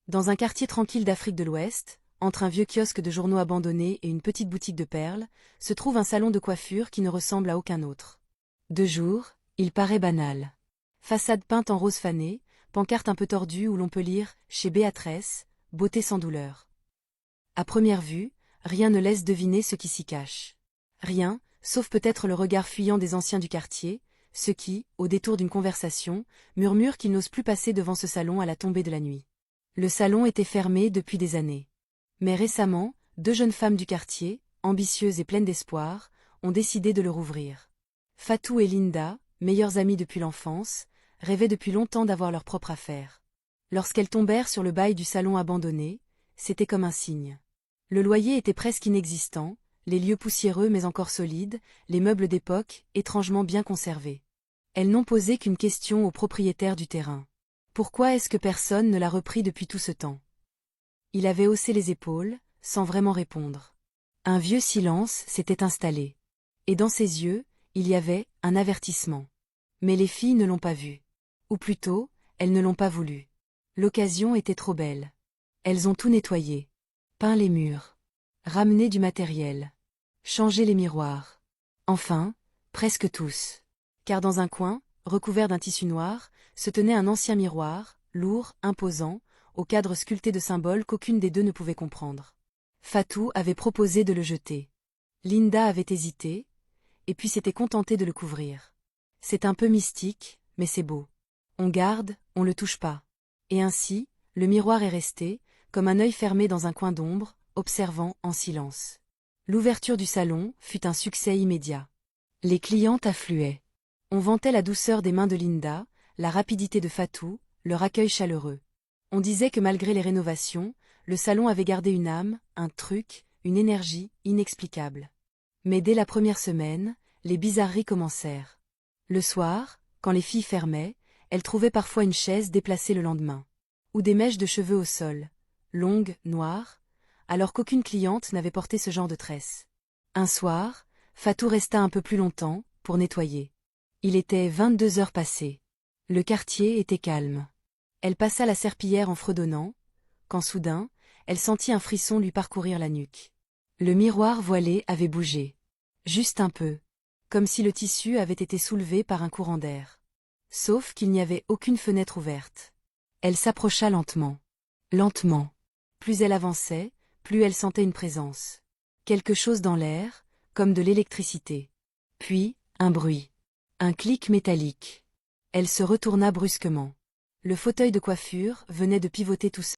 Dans un quartier tranquille d'Afrique de l'Ouest, entre un vieux kiosque de journaux abandonné et une petite boutique de perles, se trouve un salon de coiffure qui ne ressemble à aucun autre. De jour, il paraît banal. Façade peinte en rose fané, pancarte un peu tordue où l'on peut lire « Chez Béatrice, beauté sans douleur ». À première vue, rien ne laisse deviner ce qui s'y cache. Rien, sauf peut-être le regard fuyant des anciens du quartier, ceux qui, au détour d'une conversation, murmurent qu'ils n'osent plus passer devant ce salon à la tombée de la nuit. Le salon était fermé depuis des années. Mais récemment, deux jeunes femmes du quartier, ambitieuses et pleines d'espoir, ont décidé de le rouvrir. Fatou et Linda, meilleures amies depuis l'enfance, rêvaient depuis longtemps d'avoir leur propre affaire. Lorsqu'elles tombèrent sur le bail du salon abandonné, c'était comme un signe. Le loyer était presque inexistant, les lieux poussiéreux mais encore solides, les meubles d'époque étrangement bien conservés. Elles n'ont posé qu'une question au propriétaire du terrain. Pourquoi est-ce que personne ne l'a repris depuis tout ce temps? Il avait haussé les épaules, sans vraiment répondre. Un vieux silence s'était installé. Et dans ses yeux, il y avait un avertissement. Mais les filles ne l'ont pas vu. Ou plutôt, elles ne l'ont pas voulu. L'occasion était trop belle. Elles ont tout nettoyé. Peint les murs. Ramené du matériel. Changé les miroirs. Enfin, presque tous. Car dans un coin, recouvert d'un tissu noir, se tenait un ancien miroir, lourd, imposant, au cadre sculpté de symboles qu'aucune des deux ne pouvait comprendre. Fatou avait proposé de le jeter. Linda avait hésité, et puis s'était contentée de le couvrir. C'est un peu mystique, mais c'est beau. On garde, on le touche pas. Et ainsi, le miroir est resté, comme un œil fermé dans un coin d'ombre, observant en silence. L'ouverture du salon fut un succès immédiat. Les clientes affluaient. On vantait la douceur des mains de Linda, la rapidité de Fatou, leur accueil chaleureux. On disait que malgré les rénovations, le salon avait gardé une âme, un truc, une énergie inexplicable. Mais dès la première semaine, les bizarreries commencèrent. Le soir, quand les filles fermaient, elles trouvaient parfois une chaise déplacée le lendemain. Ou des mèches de cheveux au sol, longues, noires, alors qu'aucune cliente n'avait porté ce genre de tresse. Un soir, Fatou resta un peu plus longtemps, pour nettoyer. Il était 22 heures passées. Le quartier était calme. Elle passa la serpillière en fredonnant, quand soudain, elle sentit un frisson lui parcourir la nuque. Le miroir voilé avait bougé. Juste un peu. Comme si le tissu avait été soulevé par un courant d'air. Sauf qu'il n'y avait aucune fenêtre ouverte. Elle s'approcha lentement. Lentement. Plus elle avançait, plus elle sentait une présence. Quelque chose dans l'air, comme de l'électricité. Puis, un bruit. Un clic métallique. Elle se retourna brusquement. Le fauteuil de coiffure venait de pivoter tout seul.